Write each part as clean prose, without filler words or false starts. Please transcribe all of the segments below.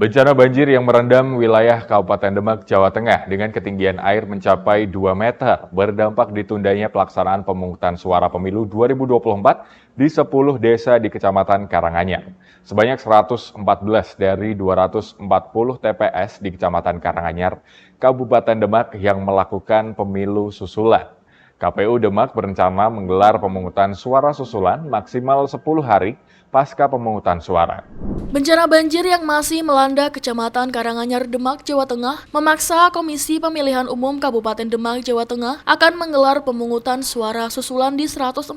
Bencana banjir yang merendam wilayah Kabupaten Demak, Jawa Tengah dengan ketinggian air mencapai 2 meter berdampak ditundanya pelaksanaan pemungutan suara pemilu 2024 di 10 desa di Kecamatan Karanganyar. Sebanyak 114 dari 240 TPS di Kecamatan Karanganyar, Kabupaten Demak yang melakukan pemilu susulan. KPU Demak berencana menggelar pemungutan suara susulan maksimal 10 hari pasca pemungutan suara. Bencana banjir yang masih melanda Kecamatan Karanganyar, Demak, Jawa Tengah memaksa Komisi Pemilihan Umum Kabupaten Demak, Jawa Tengah akan menggelar pemungutan suara susulan di 114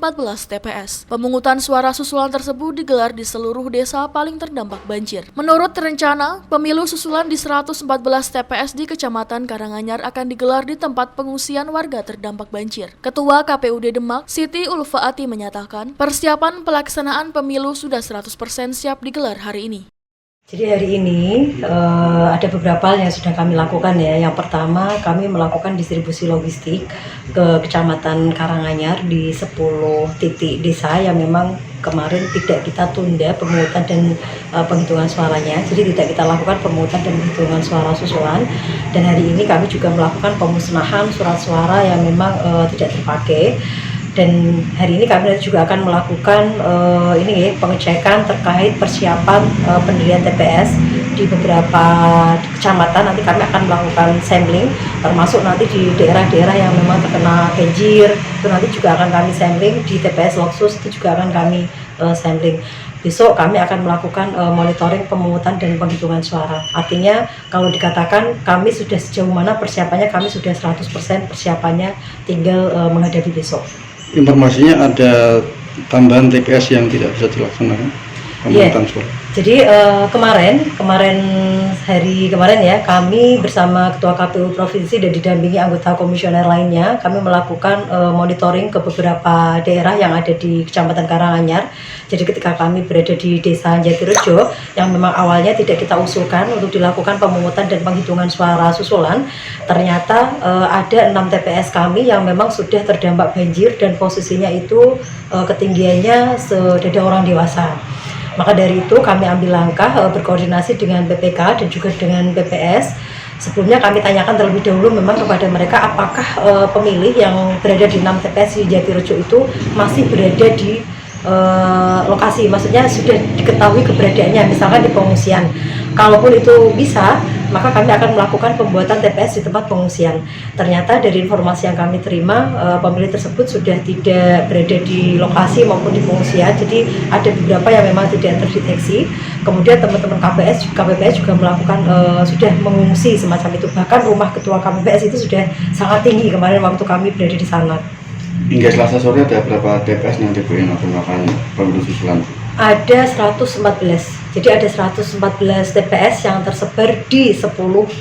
TPS. Pemungutan suara susulan tersebut digelar di seluruh desa paling terdampak banjir. Menurut rencana, pemilu susulan di 114 TPS di Kecamatan Karanganyar akan digelar di tempat pengungsian warga terdampak banjir. Ketua KPUD Demak, Siti Ulfaati menyatakan, persiapan pelaksanaan pemilu sudah 100% siap digelar hari ini. Jadi hari ini ada beberapa hal yang sudah kami lakukan ya. Yang pertama, kami melakukan distribusi logistik ke Kecamatan Karanganyar di 10 titik desa yang memang kemarin tidak kita tunda pemungutan dan penghitungan suaranya. Jadi tidak kita lakukan pemungutan dan penghitungan suara susulan. Dan hari ini kami juga melakukan pemusnahan surat suara yang memang tidak terpakai. Dan hari ini kami juga akan melakukan pengecekan terkait persiapan pendirian TPS di beberapa kecamatan. Nanti kami akan melakukan sampling, termasuk nanti di daerah-daerah yang memang terkena banjir, itu nanti juga akan kami sampling. Di TPS Loksus itu juga akan kami sampling. Besok kami akan melakukan monitoring pemungutan dan penghitungan suara. Artinya kalau dikatakan kami sudah sejauh mana persiapannya, kami sudah 100% persiapannya, tinggal menghadapi besok. Informasinya ada tambahan TPS yang tidak bisa dilaksanakan pemungutan suara. Jadi kemarin ya, kami bersama Ketua KPU Provinsi dan didampingi anggota komisioner lainnya, kami melakukan monitoring ke beberapa daerah yang ada di Kecamatan Karanganyar. Jadi ketika kami berada di Desa Jatirejo, yang memang awalnya tidak kita usulkan untuk dilakukan pemungutan dan penghitungan suara susulan, ternyata ada 6 TPS kami yang memang sudah terdampak banjir dan posisinya itu ketinggiannya sedada orang dewasa. Maka dari itu kami ambil langkah berkoordinasi dengan BPK dan juga dengan BPS. Sebelumnya kami tanyakan terlebih dahulu memang kepada mereka apakah pemilih yang berada di 6 TPS di Jatirejo itu masih berada di lokasi, maksudnya sudah diketahui keberadaannya, misalkan di pengungsian. Kalaupun itu bisa, maka kami akan melakukan pembuatan TPS di tempat pengungsian. Ternyata dari informasi yang kami terima, pemilih tersebut sudah tidak berada di lokasi maupun di pengungsian. Jadi ada beberapa yang memang tidak terdeteksi. Kemudian teman-teman KPPS juga melakukan sudah mengungsi semacam itu. Bahkan rumah ketua KPPS itu sudah sangat tinggi kemarin waktu kami berada di sana. Hingga Selasa sore ada berapa TPS yang diberi melakukan pemilu susulan? Ada 114. Jadi ada 114 TPS yang tersebar di 10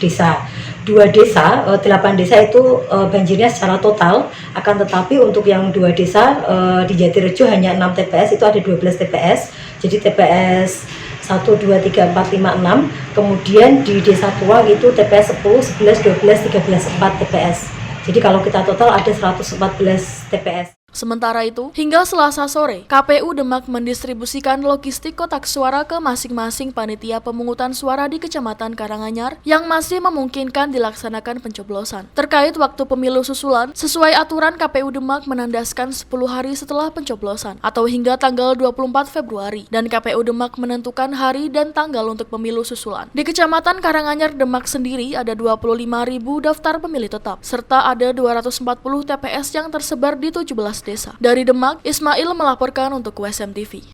desa. 8 desa itu banjirnya secara total, akan tetapi untuk yang 2 desa di Jatirejo hanya 6 TPS, itu ada 12 TPS. Jadi TPS 1, 2, 3, 4, 5, 6. Kemudian di Desa Tuang itu TPS 10, 11, 12, 13, 4 TPS. Jadi kalau kita total ada 114 TPS. Sementara itu, hingga Selasa sore, KPU Demak mendistribusikan logistik kotak suara ke masing-masing panitia pemungutan suara di Kecamatan Karanganyar yang masih memungkinkan dilaksanakan pencoblosan. Terkait waktu pemilu susulan, sesuai aturan KPU Demak menandaskan 10 hari setelah pencoblosan atau hingga tanggal 24 Februari dan KPU Demak menentukan hari dan tanggal untuk pemilu susulan. Di Kecamatan Karanganyar Demak sendiri ada 25.000 daftar pemilih tetap serta ada 240 TPS yang tersebar di 17 desa. Dari Demak, Ismail melaporkan untuk WSM TV.